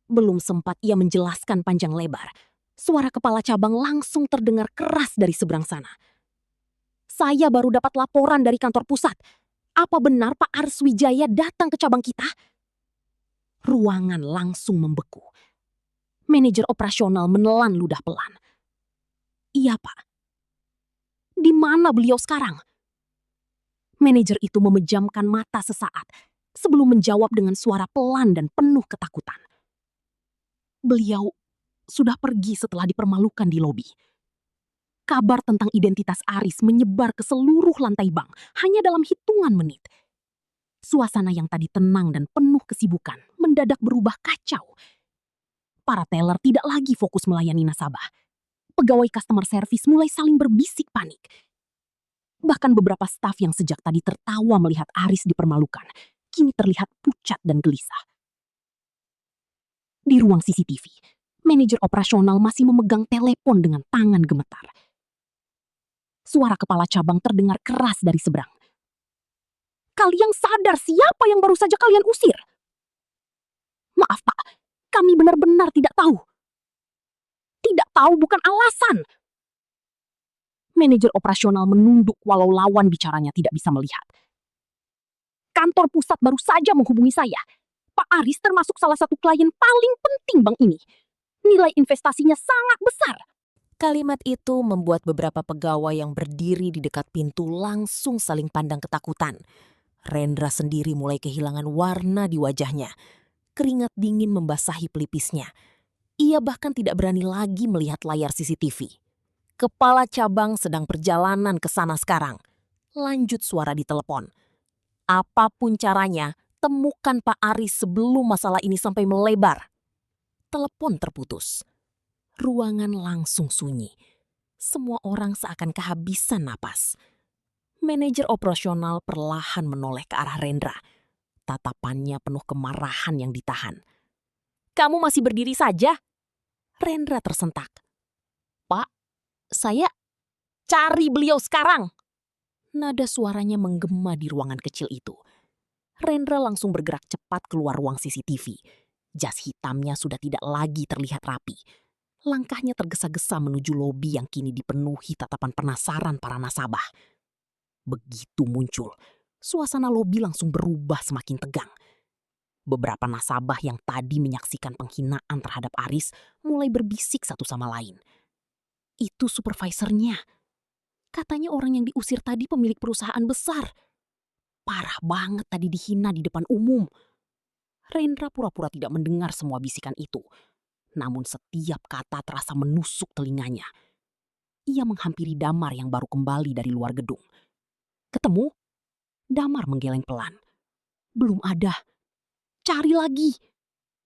belum sempat ia menjelaskan panjang lebar, suara kepala cabang langsung terdengar keras dari seberang sana. "Saya baru dapat laporan dari kantor pusat. Apa benar Pak Aris Wijaya datang ke cabang kita?" Ruangan langsung membeku. Manajer operasional menelan ludah pelan. "Iya, Pak." "Di mana beliau sekarang?" Manajer itu memejamkan mata sesaat sebelum menjawab dengan suara pelan dan penuh ketakutan. "Beliau sudah pergi setelah dipermalukan di lobi." Kabar tentang identitas Aris menyebar ke seluruh lantai bank hanya dalam hitungan menit. Suasana yang tadi tenang dan penuh kesibukan mendadak berubah kacau. Para teller tidak lagi fokus melayani nasabah. Pegawai customer service mulai saling berbisik panik. Bahkan beberapa staf yang sejak tadi tertawa melihat Aris dipermalukan, kini terlihat pucat dan gelisah. Di ruang CCTV, manajer operasional masih memegang telepon dengan tangan gemetar. Suara kepala cabang terdengar keras dari seberang. "Kalian sadar siapa yang baru saja kalian usir?" "Maaf Pak, kami benar-benar tidak tahu." "Tidak tahu bukan alasan." Manajer operasional menunduk walau lawan bicaranya tidak bisa melihat. "Kantor pusat baru saja menghubungi saya. Pak Aris termasuk salah satu klien paling penting bank ini. Nilai investasinya sangat besar." Kalimat itu membuat beberapa pegawai yang berdiri di dekat pintu langsung saling pandang ketakutan. Rendra sendiri mulai kehilangan warna di wajahnya. Keringat dingin membasahi pelipisnya. Ia bahkan tidak berani lagi melihat layar CCTV. Kepala cabang sedang perjalanan ke sana sekarang. Lanjut suara di telepon. "Apapun caranya, temukan Pak Aris sebelum masalah ini sampai melebar." Telepon terputus. Ruangan langsung sunyi. Semua orang seakan kehabisan napas. Manajer operasional perlahan menoleh ke arah Rendra. Tatapannya penuh kemarahan yang ditahan. "Kamu masih berdiri saja?" Rendra tersentak. "Pak, saya..." "Cari beliau sekarang!" Nada suaranya menggema di ruangan kecil itu. Rendra langsung bergerak cepat keluar ruang CCTV. Jas hitamnya sudah tidak lagi terlihat rapi. Langkahnya tergesa-gesa menuju lobi yang kini dipenuhi tatapan penasaran para nasabah. Begitu muncul, suasana lobi langsung berubah semakin tegang. Beberapa nasabah yang tadi menyaksikan penghinaan terhadap Aris mulai berbisik satu sama lain. "Itu supervisornya. Katanya orang yang diusir tadi pemilik perusahaan besar. Parah banget tadi dihina di depan umum." Rendra pura-pura tidak mendengar semua bisikan itu. Namun setiap kata terasa menusuk telinganya. Ia menghampiri Damar yang baru kembali dari luar gedung. "Ketemu?" Damar menggeleng pelan. "Belum ada." "Cari lagi."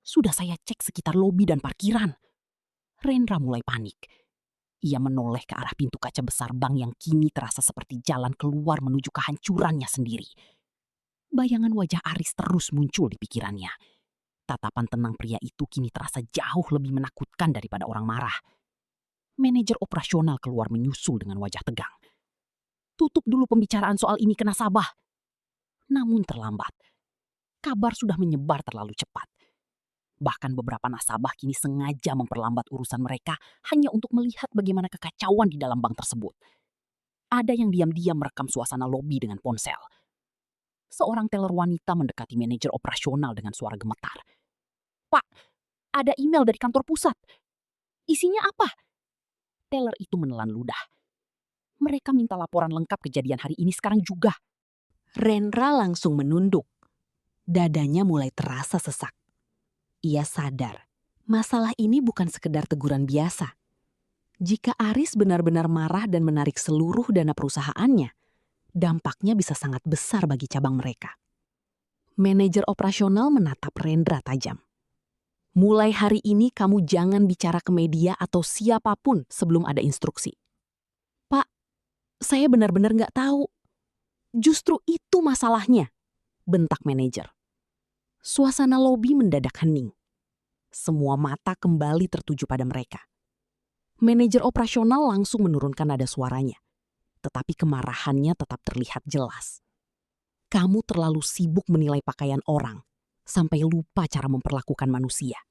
"Sudah saya cek sekitar lobi dan parkiran." Rendra mulai panik. Ia menoleh ke arah pintu kaca besar bank yang kini terasa seperti jalan keluar menuju kehancurannya sendiri. Bayangan wajah Aris terus muncul di pikirannya. Tatapan tenang pria itu kini terasa jauh lebih menakutkan daripada orang marah. Manajer operasional keluar menyusul dengan wajah tegang. "Tutup dulu pembicaraan soal ini ke nasabah." Namun terlambat. Kabar sudah menyebar terlalu cepat. Bahkan beberapa nasabah kini sengaja memperlambat urusan mereka hanya untuk melihat bagaimana kekacauan di dalam bank tersebut. Ada yang diam-diam merekam suasana lobi dengan ponsel. Seorang teller wanita mendekati manajer operasional dengan suara gemetar. "Pak, ada email dari kantor pusat. Isinya apa?" Teller itu menelan ludah. "Mereka minta laporan lengkap kejadian hari ini sekarang juga." Rendra langsung menunduk. Dadanya mulai terasa sesak. Ia sadar, masalah ini bukan sekedar teguran biasa. Jika Aris benar-benar marah dan menarik seluruh dana perusahaannya, dampaknya bisa sangat besar bagi cabang mereka. Manajer operasional menatap Rendra tajam. "Mulai hari ini kamu jangan bicara ke media atau siapapun sebelum ada instruksi." "Pak, saya benar-benar nggak tahu." "Justru itu masalahnya," bentak manajer. Suasana lobi mendadak hening. Semua mata kembali tertuju pada mereka. Manajer operasional langsung menurunkan nada suaranya, tetapi kemarahannya tetap terlihat jelas. Kamu terlalu sibuk menilai pakaian orang, sampai lupa cara memperlakukan manusia.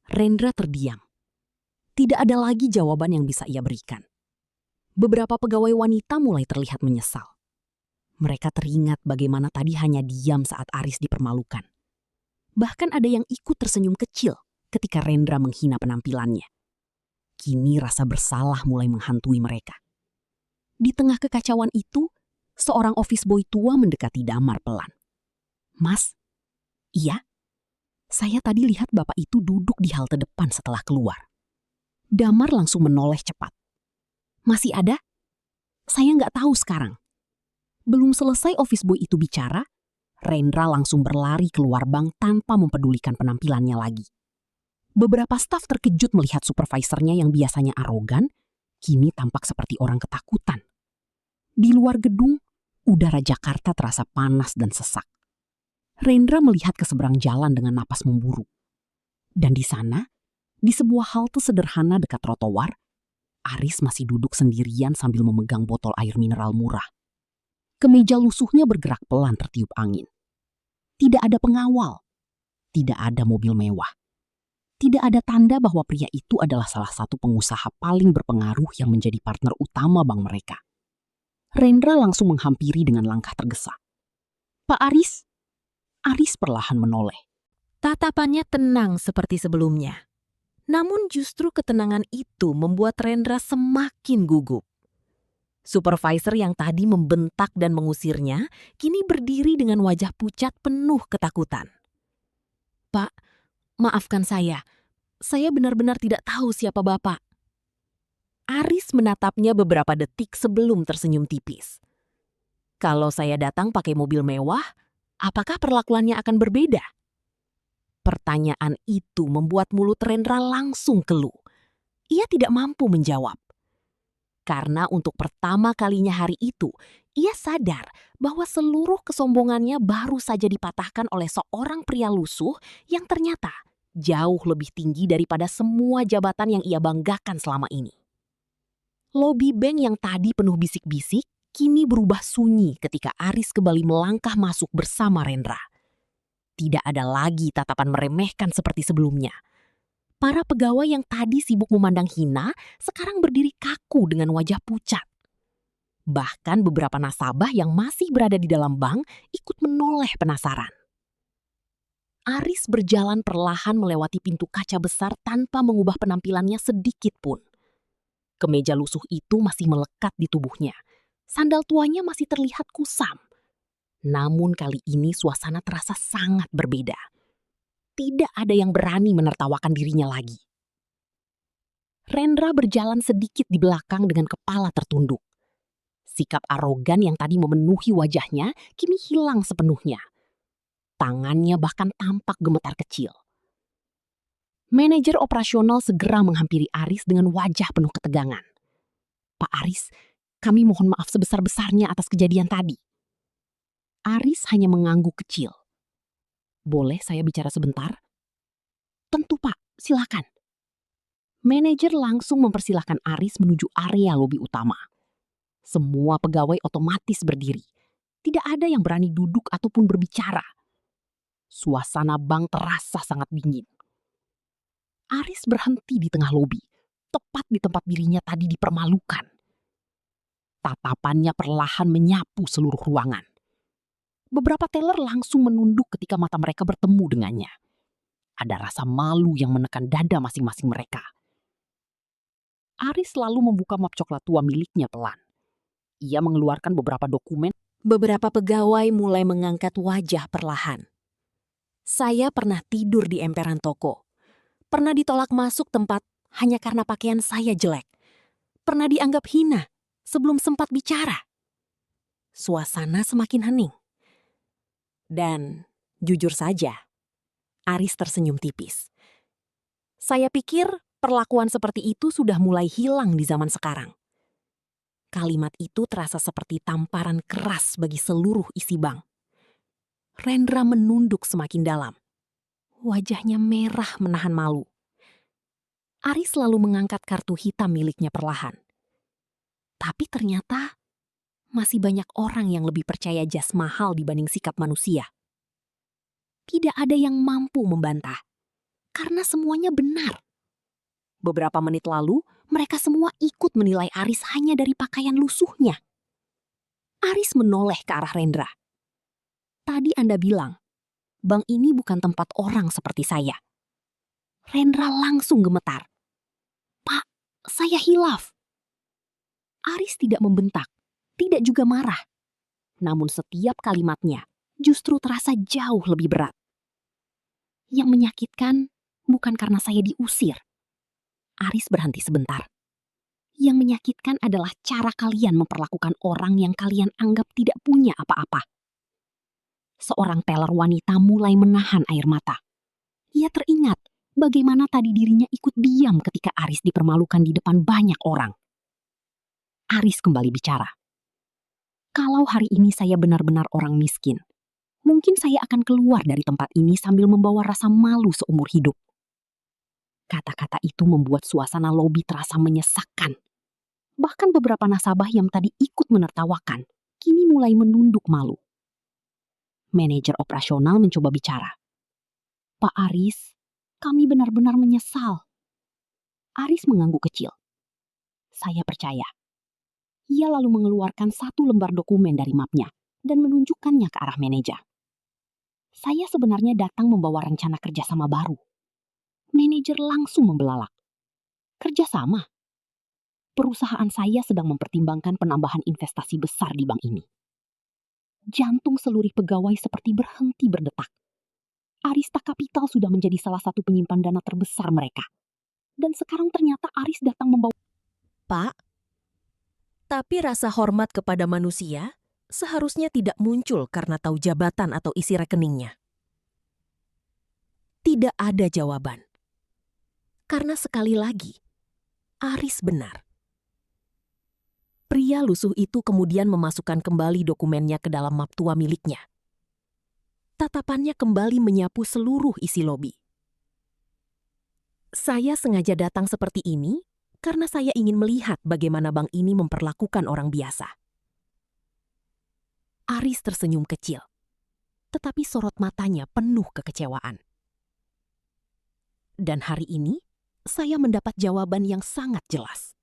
Rendra terdiam. Tidak ada lagi jawaban yang bisa ia berikan. Beberapa pegawai wanita mulai terlihat menyesal. Mereka teringat bagaimana tadi hanya diam saat Aris dipermalukan. Bahkan ada yang ikut tersenyum kecil ketika Rendra menghina penampilannya. Kini rasa bersalah mulai menghantui mereka. Di tengah kekacauan itu, seorang office boy tua mendekati Damar pelan. "Mas, iya? Saya tadi lihat bapak itu duduk di halte depan setelah keluar." Damar langsung menoleh cepat. "Masih ada? Saya nggak tahu sekarang." Belum selesai office boy itu bicara, Rendra langsung berlari keluar bank tanpa mempedulikan penampilannya lagi. Beberapa staf terkejut melihat supervisornya yang biasanya arogan, kini tampak seperti orang ketakutan. Di luar gedung, udara Jakarta terasa panas dan sesak. Rendra melihat ke seberang jalan dengan napas memburu. Dan di sana, di sebuah halte sederhana dekat trotoar, Aris masih duduk sendirian sambil memegang botol air mineral murah. Kemeja lusuhnya bergerak pelan tertiup angin. Tidak ada pengawal. Tidak ada mobil mewah. Tidak ada tanda bahwa pria itu adalah salah satu pengusaha paling berpengaruh yang menjadi partner utama bank mereka. Rendra langsung menghampiri dengan langkah tergesa. "Pak Aris?" Aris perlahan menoleh. Tatapannya tenang seperti sebelumnya. Namun justru ketenangan itu membuat Rendra semakin gugup. Supervisor yang tadi membentak dan mengusirnya, kini berdiri dengan wajah pucat penuh ketakutan. "Pak, maafkan saya. Saya benar-benar tidak tahu siapa Bapak." Aris menatapnya beberapa detik sebelum tersenyum tipis. "Kalau saya datang pakai mobil mewah, apakah perlakuannya akan berbeda?" Pertanyaan itu membuat mulut Rendra langsung keluh. Ia tidak mampu menjawab. Karena untuk pertama kalinya hari itu, ia sadar bahwa seluruh kesombongannya baru saja dipatahkan oleh seorang pria lusuh yang ternyata jauh lebih tinggi daripada semua jabatan yang ia banggakan selama ini. Lobi bank yang tadi penuh bisik-bisik, kini berubah sunyi ketika Aris kembali melangkah masuk bersama Rendra. Tidak ada lagi tatapan meremehkan seperti sebelumnya. Para pegawai yang tadi sibuk memandang hina, sekarang berdiri kaku dengan wajah pucat. Bahkan beberapa nasabah yang masih berada di dalam bank ikut menoleh penasaran. Aris berjalan perlahan melewati pintu kaca besar tanpa mengubah penampilannya sedikit pun. Kemeja lusuh itu masih melekat di tubuhnya. Sandal tuanya masih terlihat kusam. Namun kali ini suasana terasa sangat berbeda. Tidak ada yang berani menertawakan dirinya lagi. Rendra berjalan sedikit di belakang dengan kepala tertunduk. Sikap arogan yang tadi memenuhi wajahnya kini hilang sepenuhnya. Tangannya bahkan tampak gemetar kecil. Manajer operasional segera menghampiri Aris dengan wajah penuh ketegangan. "Pak Aris, kami mohon maaf sebesar-besarnya atas kejadian tadi." Aris hanya mengangguk kecil. "Boleh saya bicara sebentar?" "Tentu Pak, silakan." Manajer langsung mempersilahkan Aris menuju area lobi utama. Semua pegawai otomatis berdiri. Tidak ada yang berani duduk ataupun berbicara. Suasana bank terasa sangat dingin. Aris berhenti di tengah lobi, tepat di tempat dirinya tadi dipermalukan. Tatapannya perlahan menyapu seluruh ruangan. Beberapa teller langsung menunduk ketika mata mereka bertemu dengannya. Ada rasa malu yang menekan dada masing-masing mereka. Aris lalu membuka map coklat tua miliknya pelan. Ia mengeluarkan beberapa dokumen. Beberapa pegawai mulai mengangkat wajah perlahan. "Saya pernah tidur di emperan toko. Pernah ditolak masuk tempat hanya karena pakaian saya jelek. Pernah dianggap hina sebelum sempat bicara." Suasana semakin hening. Dan jujur saja, Aris tersenyum tipis. "Saya pikir perlakuan seperti itu sudah mulai hilang di zaman sekarang." Kalimat itu terasa seperti tamparan keras bagi seluruh isi bank. Rendra menunduk semakin dalam. Wajahnya merah menahan malu. Aris lalu mengangkat kartu hitam miliknya perlahan. Tapi ternyata masih banyak orang yang lebih percaya jas mahal dibanding sikap manusia. Tidak ada yang mampu membantah, karena semuanya benar. Beberapa menit lalu, mereka semua ikut menilai Aris hanya dari pakaian lusuhnya. Aris menoleh ke arah Rendra. Tadi Anda bilang, bank ini bukan tempat orang seperti saya. Rendra langsung gemetar. Pak, saya hilaf. Aris tidak membentak, tidak juga marah. Namun setiap kalimatnya justru terasa jauh lebih berat. Yang menyakitkan bukan karena saya diusir. Aris berhenti sebentar. Yang menyakitkan adalah cara kalian memperlakukan orang yang kalian anggap tidak punya apa-apa. Seorang teller wanita mulai menahan air mata. Ia teringat bagaimana tadi dirinya ikut diam ketika Aris dipermalukan di depan banyak orang. Aris kembali bicara. Kalau hari ini saya benar-benar orang miskin, mungkin saya akan keluar dari tempat ini sambil membawa rasa malu seumur hidup. Kata-kata itu membuat suasana lobi terasa menyesakkan. Bahkan beberapa nasabah yang tadi ikut menertawakan, kini mulai menunduk malu. Manajer operasional mencoba bicara. Pak Aris, kami benar-benar menyesal. Aris mengangguk kecil. Saya percaya. Ia lalu mengeluarkan satu lembar dokumen dari mapnya dan menunjukkannya ke arah manajer. Saya sebenarnya datang membawa rencana kerjasama baru. Manajer langsung membelalak. Kerjasama? Perusahaan saya sedang mempertimbangkan penambahan investasi besar di bank ini. Jantung seluruh pegawai seperti berhenti berdetak. Arista Capital sudah menjadi salah satu penyimpan dana terbesar mereka. Dan sekarang ternyata Aris datang membawa... Pak, tapi rasa hormat kepada manusia seharusnya tidak muncul karena tahu jabatan atau isi rekeningnya. Tidak ada jawaban. Karena sekali lagi, Aris benar. Pria lusuh itu kemudian memasukkan kembali dokumennya ke dalam map tua miliknya. Tatapannya kembali menyapu seluruh isi lobi. Saya sengaja datang seperti ini karena saya ingin melihat bagaimana bank ini memperlakukan orang biasa. Aris tersenyum kecil, tetapi sorot matanya penuh kekecewaan. Dan hari ini, saya mendapat jawaban yang sangat jelas.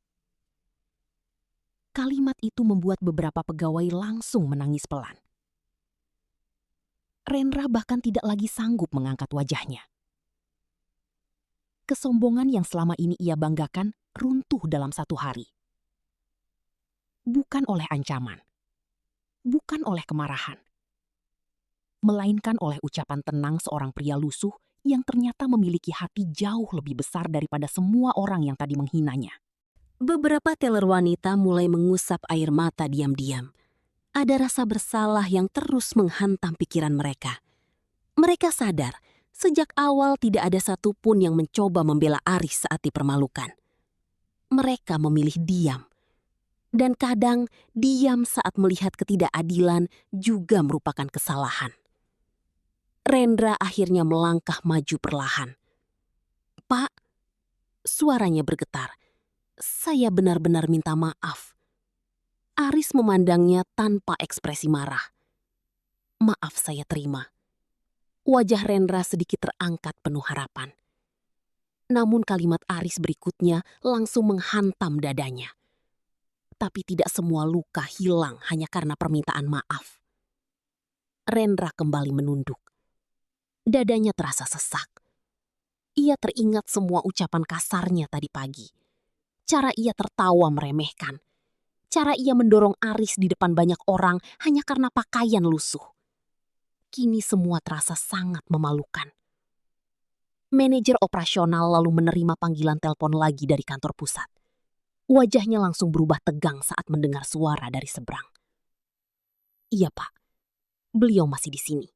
Kalimat itu membuat beberapa pegawai langsung menangis pelan. Rendra bahkan tidak lagi sanggup mengangkat wajahnya. Kesombongan yang selama ini ia banggakan runtuh dalam satu hari. Bukan oleh ancaman, bukan oleh kemarahan, melainkan oleh ucapan tenang seorang pria lusuh yang ternyata memiliki hati jauh lebih besar daripada semua orang yang tadi menghinanya. Beberapa teller wanita mulai mengusap air mata diam-diam. Ada rasa bersalah yang terus menghantam pikiran mereka. Mereka sadar, sejak awal tidak ada satupun yang mencoba membela Aris saat dipermalukan. Mereka memilih diam. Dan kadang diam saat melihat ketidakadilan juga merupakan kesalahan. Rendra akhirnya melangkah maju perlahan. Pak, suaranya bergetar. Saya benar-benar minta maaf. Aris memandangnya tanpa ekspresi marah. Maaf saya terima. Wajah Rendra sedikit terangkat penuh harapan. Namun kalimat Aris berikutnya langsung menghantam dadanya. Tapi tidak semua luka hilang hanya karena permintaan maaf. Rendra kembali menunduk. Dadanya terasa sesak. Ia teringat semua ucapan kasarnya tadi pagi. Cara ia tertawa meremehkan. Cara ia mendorong Aris di depan banyak orang hanya karena pakaian lusuh. Kini semua terasa sangat memalukan. Manajer operasional lalu menerima panggilan telepon lagi dari kantor pusat. Wajahnya langsung berubah tegang saat mendengar suara dari seberang. Iya Pak, beliau masih di sini.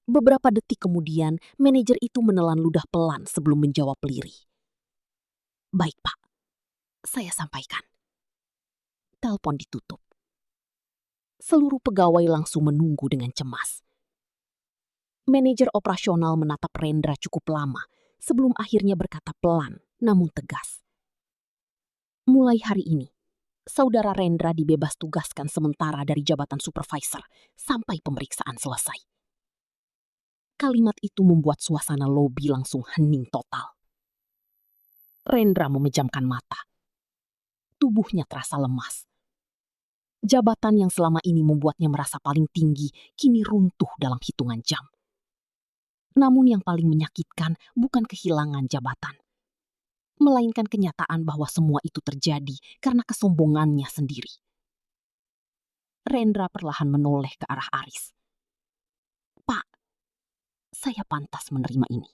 Beberapa detik kemudian, manajer itu menelan ludah pelan sebelum menjawab lirih. Baik Pak, saya sampaikan. Telepon ditutup. Seluruh pegawai langsung menunggu dengan cemas. Manajer operasional menatap Rendra cukup lama sebelum akhirnya berkata pelan namun tegas. Mulai hari ini, Saudara Rendra dibebas tugaskan sementara dari jabatan supervisor sampai pemeriksaan selesai. Kalimat itu membuat suasana lobi langsung hening total. Rendra memejamkan mata. Tubuhnya terasa lemas. Jabatan yang selama ini membuatnya merasa paling tinggi kini runtuh dalam hitungan jam. Namun yang paling menyakitkan bukan kehilangan jabatan, melainkan kenyataan bahwa semua itu terjadi karena kesombongannya sendiri. Rendra perlahan menoleh ke arah Aris. "Pak, saya pantas menerima ini."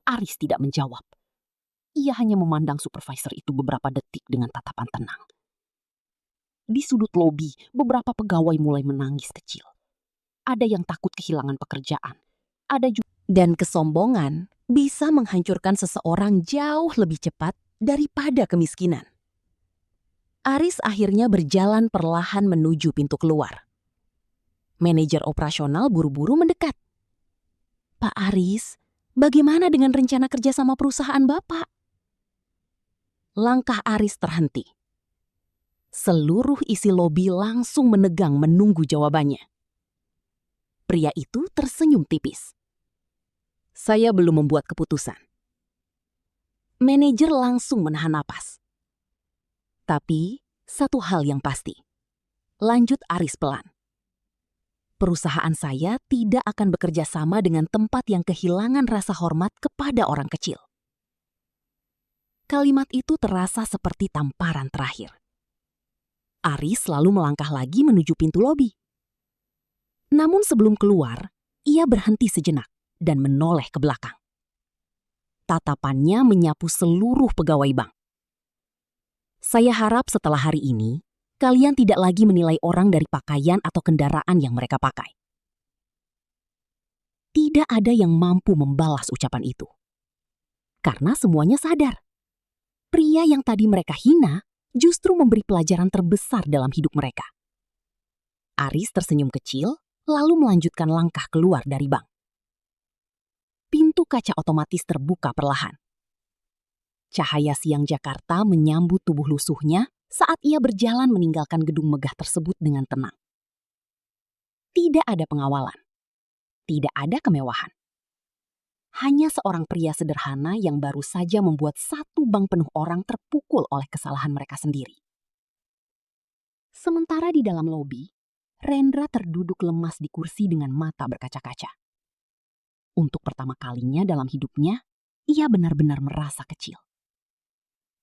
Aris tidak menjawab. Ia hanya memandang supervisor itu beberapa detik dengan tatapan tenang. Di sudut lobi, beberapa pegawai mulai menangis kecil. Ada yang takut kehilangan pekerjaan. Ada juga. Dan kesombongan bisa menghancurkan seseorang jauh lebih cepat daripada kemiskinan. Aris akhirnya berjalan perlahan menuju pintu keluar. Manajer operasional buru-buru mendekat. "Pak Aris, bagaimana dengan rencana kerja sama perusahaan Bapak?" Langkah Aris terhenti. Seluruh isi lobi langsung menegang menunggu jawabannya. Pria itu tersenyum tipis. "Saya belum membuat keputusan." Manajer langsung menahan napas. "Tapi satu hal yang pasti," lanjut Aris pelan. "Perusahaan saya tidak akan bekerja sama dengan tempat yang kehilangan rasa hormat kepada orang kecil." Kalimat itu terasa seperti tamparan terakhir. Aris lalu melangkah lagi menuju pintu lobi. Namun sebelum keluar, ia berhenti sejenak dan menoleh ke belakang. Tatapannya menyapu seluruh pegawai bank. "Saya harap setelah hari ini, kalian tidak lagi menilai orang dari pakaian atau kendaraan yang mereka pakai." Tidak ada yang mampu membalas ucapan itu. Karena semuanya sadar. Pria yang tadi mereka hina justru memberi pelajaran terbesar dalam hidup mereka. Aris tersenyum kecil, lalu melanjutkan langkah keluar dari bank. Pintu kaca otomatis terbuka perlahan. Cahaya siang Jakarta menyambut tubuh lusuhnya saat ia berjalan meninggalkan gedung megah tersebut dengan tenang. Tidak ada pengawalan. Tidak ada kemewahan. Hanya seorang pria sederhana yang baru saja membuat satu bank penuh orang terpukul oleh kesalahan mereka sendiri. Sementara di dalam lobi, Rendra terduduk lemas di kursi dengan mata berkaca-kaca. Untuk pertama kalinya dalam hidupnya, ia benar-benar merasa kecil.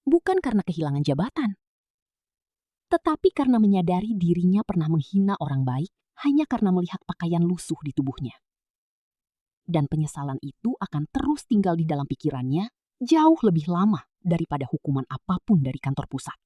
Bukan karena kehilangan jabatan, tetapi karena menyadari dirinya pernah menghina orang baik hanya karena melihat pakaian lusuh di tubuhnya. Dan penyesalan itu akan terus tinggal di dalam pikirannya jauh lebih lama daripada hukuman apapun dari kantor pusat.